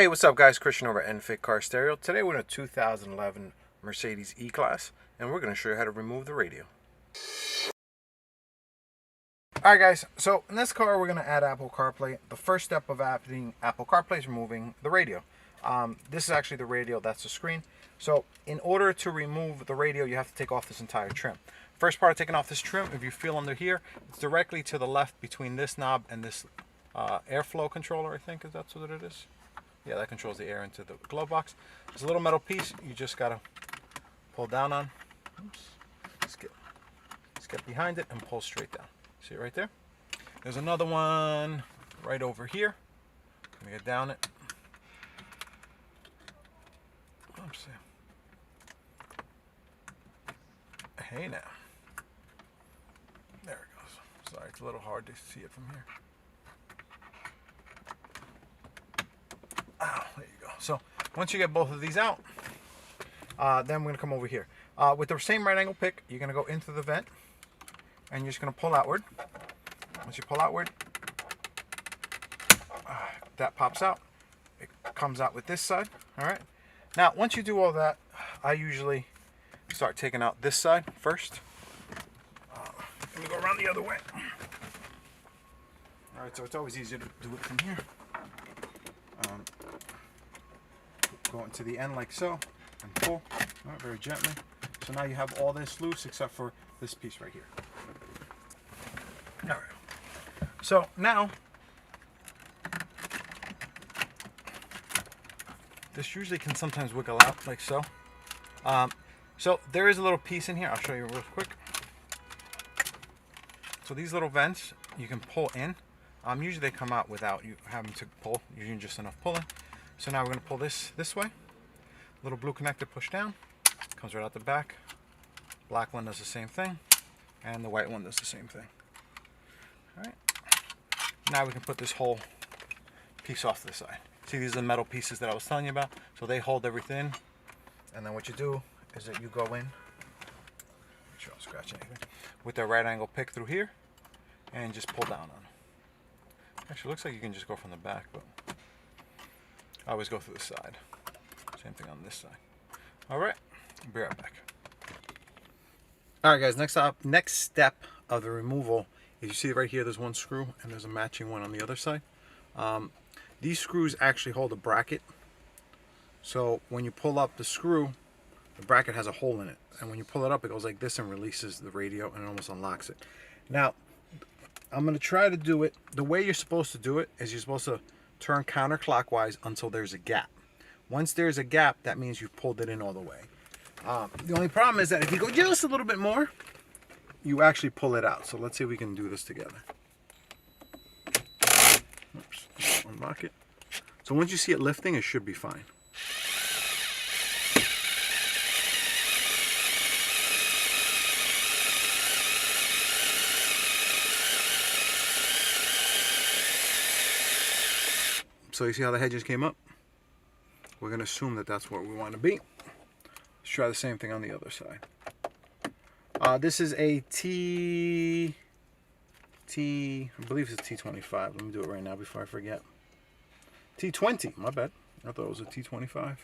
Hey, what's up guys? Christian over at NFit Car Stereo. Today we're in a 2011 Mercedes E-Class and we're going to show you how to remove the radio. Alright guys, so in this car we're going to add Apple CarPlay. The first step of adding Apple CarPlay is removing the radio. This is actually the radio, that's the screen. So in order to remove the radio you have to take off this entire trim. First part of taking off this trim, if you feel under here, it's directly to the left between this knob and this airflow controller, I think that's what it is. Yeah, that controls the air into the glove box. There's a little metal piece you just gotta pull down on. Oops. Just get behind it and pull straight down. See it right there? There's another one right over here. Let me get down it. Oops. Hey now. There it goes. Sorry, it's a little hard to see it from here. There you go. So once you get both of these out, then we're going to come over here. With the same right angle pick, you're going to go into the vent and you're just going to pull outward. Once you pull outward, that pops out. It comes out with this side. All right. Now, once you do all that, I usually start taking out this side first. Let me go around the other way. All right, so it's always easier to do it from here. Go into the end like so and pull very gently. So now you have all this loose except for this piece right here. All right. So now this usually can sometimes wiggle out like so. So there is a little piece in here. I'll show you real quick. So these little vents you can pull in. Usually they come out without you having to pull. Usually just enough pulling. So now we're going to pull this way. Little blue connector push down. Comes right out the back. Black one does the same thing. And the white one does the same thing. Alright. Now we can put this whole piece off to the side. See, these are the metal pieces that I was telling you about. So they hold everything. And then what you do is that you go in. Make sure I don't scratch anything. With the right angle pick through here. And just pull down on it. Actually, it looks like you can just go from the back, but I always go through the side. Same thing on this side. All right, I'll be right back. All right, guys. Next step of the removal is you see right here. There's one screw, and there's a matching one on the other side. These screws actually hold a bracket. So when you pull up the screw, the bracket has a hole in it, and when you pull it up, it goes like this and releases the radio, and it almost unlocks it. Now, I'm going to try to do it. The way you're supposed to do it is you're supposed to turn counterclockwise until there's a gap. Once there's a gap, that means you've pulled it in all the way. The only problem is that if you go just a little bit more, you actually pull it out. So let's see if we can do this together. Oops, unlock it. So once you see it lifting, it should be fine. So you see how the head just came up? We're going to assume that that's where we want to be. Let's try the same thing on the other side. This is a I believe it's a T25. Let me do it right now before I forget. T20, my bad. I thought it was a T25.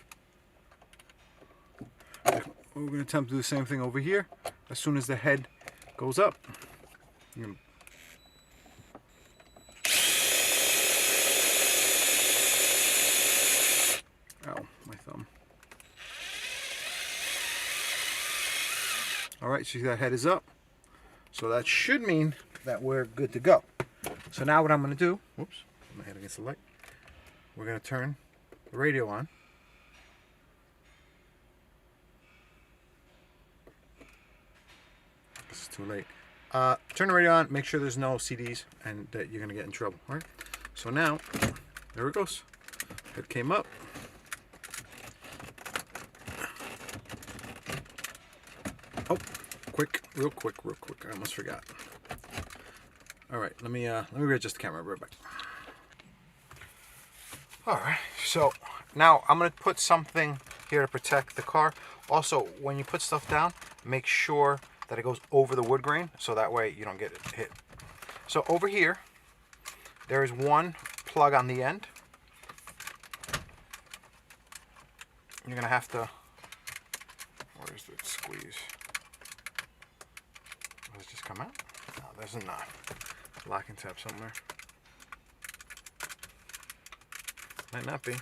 We're going to attempt to do the same thing over here. As soon as the head goes up, you're going to Alright, so that head is up. So that should mean that we're good to go. So now what I'm going to do, whoops, my head against the light. We're going to turn the radio on. This is too late. Turn the radio on, make sure there's no CDs and that you're going to get in trouble. Alright, so now, there it goes. It came up. Oh, real quick. I almost forgot. All right, let me readjust the camera. Right back. All right, so now I'm gonna put something here to protect the car. Also, when you put stuff down, make sure that it goes over the wood grain, so that way you don't get it hit. So over here, there is one plug on the end. you're gonna have to, where's the squeeze? Does it just come out? No, there's a locking tab somewhere. Might not be.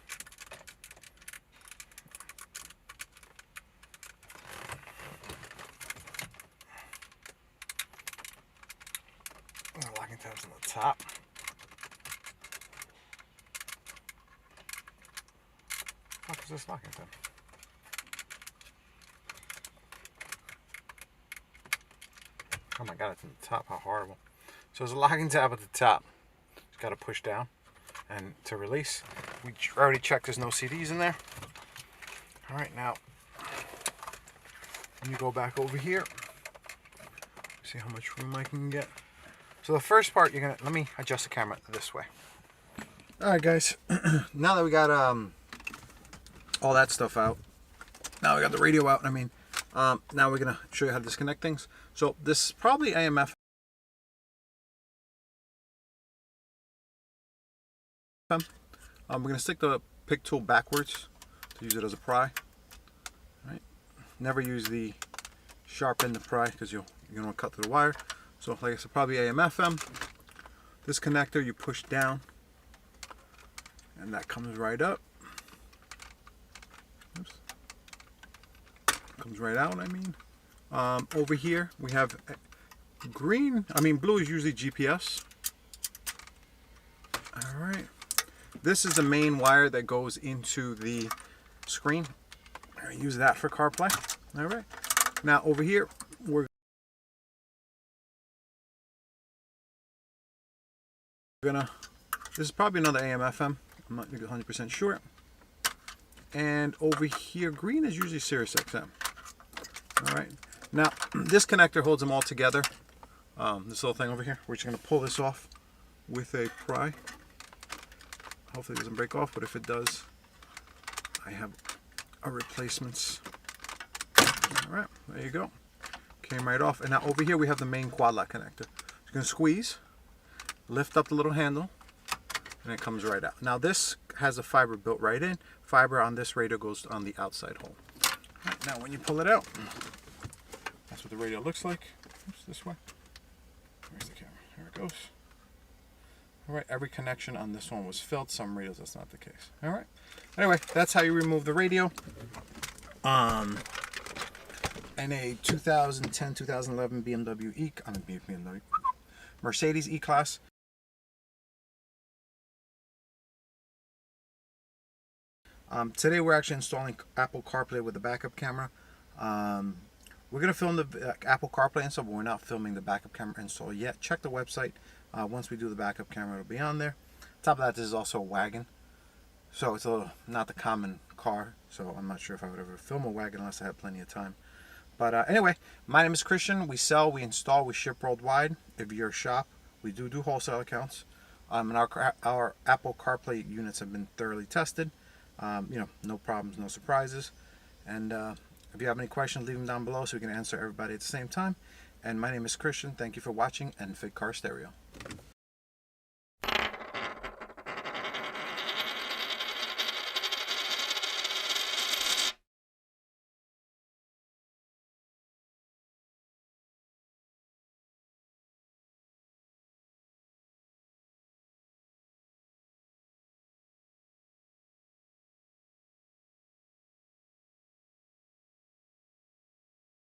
The locking tab's on the top. What is this locking tab? Oh my god, it's on the top. How horrible. So there's a locking tab at the top. Just got to push down. And to release, we already checked there's no CDs in there. Alright, now, when you go back over here, see how much room I can get. So the first part, let me adjust the camera this way. Alright guys, now that we got all that stuff out, now we got the radio out, now we're going to show you how to disconnect things. So this is probably AMF. We're going to stick the pick tool backwards to use it as a pry. Right? Never use the sharp end to pry because you're going to cut through the wire. So like I said, probably AM/FM. This connector you push down and that comes right up. Oops. Comes right out, over here we have blue is usually GPS. Alright. This is the main wire that goes into the screen. I use that for CarPlay. Alright. Now over here we're gonna, this is probably another AM/FM. I'm not 100% sure. And over here, green is usually Sirius XM. Alright. Now this connector holds them all together. This little thing over here. We're just gonna pull this off with a pry. Hopefully it doesn't break off, but if it does, I have a replacements. Alright, there you go. Came right off. And now over here we have the main quad lock connector. You're going to squeeze, lift up the little handle, and it comes right out. Now this has a fiber built right in. Fiber on this radio goes on the outside hole. Right, now when you pull it out, that's what the radio looks like. Oops, this way. Where's the camera? Here it goes. Alright, every connection on this one was filled. Some radios, that's not the case. Alright. Anyway, that's how you remove the radio. In a 2010-2011 BMW Mercedes E-Class. Today we're actually installing Apple CarPlay with a backup camera. We're going to film the Apple CarPlay install, but we're not filming the backup camera install yet. Check the website. Once we do the backup camera, it'll be on there. Top of that, this is also a wagon. So it's not the common car. So I'm not sure if I would ever film a wagon unless I have plenty of time. But anyway, my name is Christian. We sell, we install, we ship worldwide. If you're a shop, we do wholesale accounts. And our Apple CarPlay units have been thoroughly tested. No problems, no surprises. And if you have any questions, leave them down below so we can answer everybody at the same time. And my name is Christian. Thank you for watching and Fit Car Stereo.